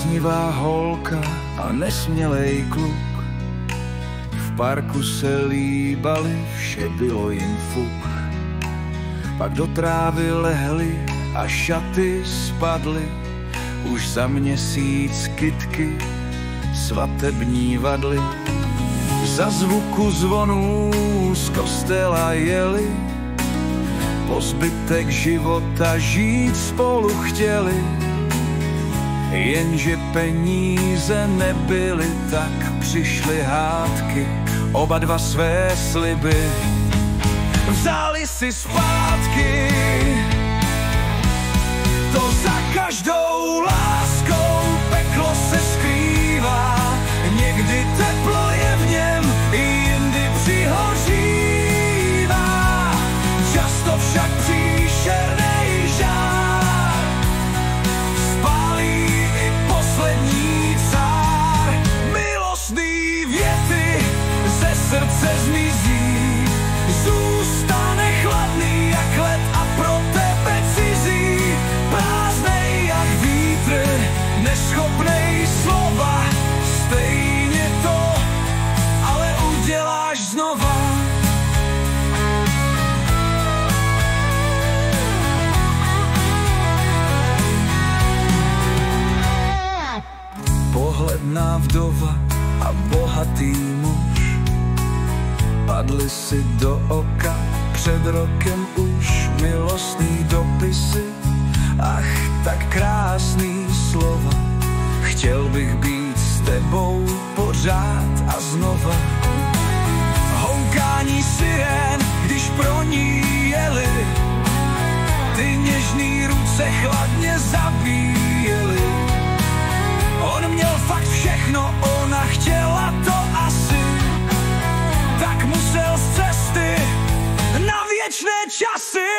bláznivá holka a nesmělej kluk. V parku se líbali, vše bylo jim fuk. Pak do trávy lehli a šaty spadly. Už za měsíc kytky svatební vadly. Za zvuku zvonů z kostela jeli. Po zbytek života žít spolu chtěli. Jenže peníze nebyly, tak přišly hádky. Oba dva své sliby vzali si zpátky. To za každou láskou peklo se skrývá. Někdy teplo je v něm, i jindy přihořívá. Často však příšernej žár spálí i poslední cár. Milostný věty ze srdce zmizí, zůstane chladný jak led a pro tebe cizí. Prázdnej jak vítr, neschopnej slova, stejně to, ale uděláš znova. Pohledná vdova a bohatý muž padli si do oka před rokem už. Milostný dopisy, ach, tak krásný slova. Chtěl bych být s tebou pořád a znova. Houkání sirén, když pro ní jeli, ty něžný ruce chladně zabíjely. On měl fakt všechno, ona chtěla to asi, tak musel z cesty na věčné časy.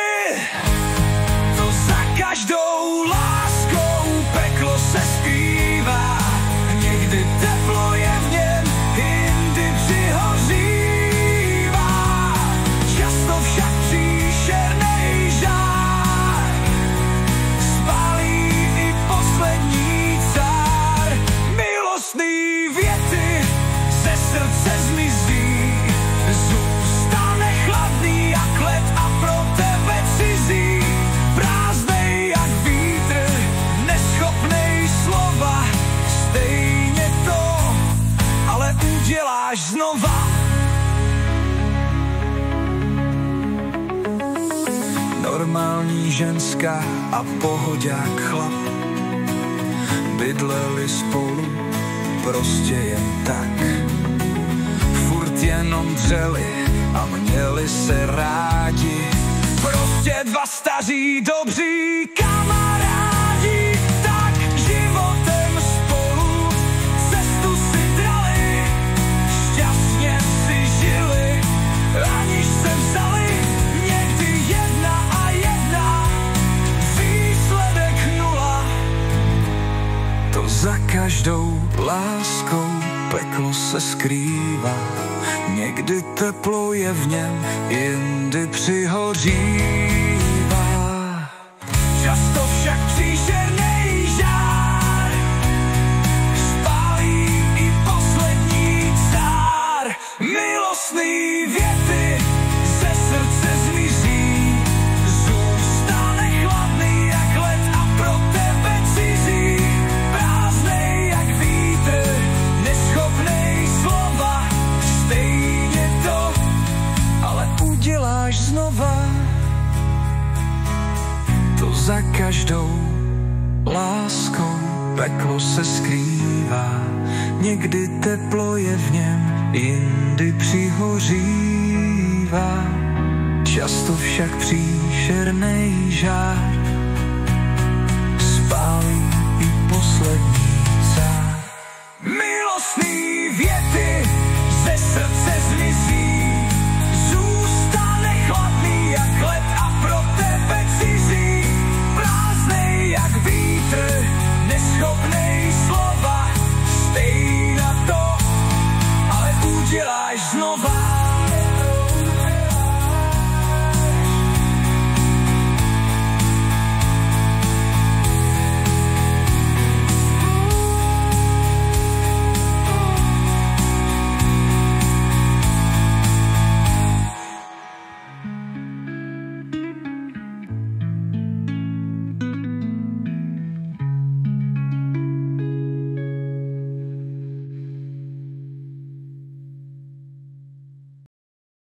To za každou láskou peklo se skrývá. Někdy teplo je v něm, jindy přihořívá. Často však příšernej žár spálí i poslední cár. Milostný věty ze srdce zmizí, zůstane chladný jak led a pro tebe cizí. Prázdnej jak vítr, neschopnej slova, stejně to, ale uděláš znova. Normální ženská a pohodák chlap bydleli spolu prostě jen tak. Furt jenom dřeli a měli se rádi. Prostě dva staří dobří kamarádi. Tak životem spolu cestu si dali, šťastně si žili, aniž se vzali. Někdy jedna a jedna, výsledek nula. To za každou láskou peklo se skrývá. Někdy teplo je v něm, jindy přihořívá. Často však příšernej žár spálí i poslední cár. Milostný věty ze srdce zmizí, zůstane chladný jak led a pro tebe cizí. Prázdnej jak vítr, neschopnej slova, stejně to, ale uděláš znova. To za každou láskou peklo se skrývá. Někdy teplo je v něm, jindy přihořívá. Často však příšernej žár spálí i poslední cár. Milostný věty ze srdce zmizí, zůstane chladný jak led a pro tebe cizí. Prázdnej jak vítr, neschopnej slova, stejně to, ale udělá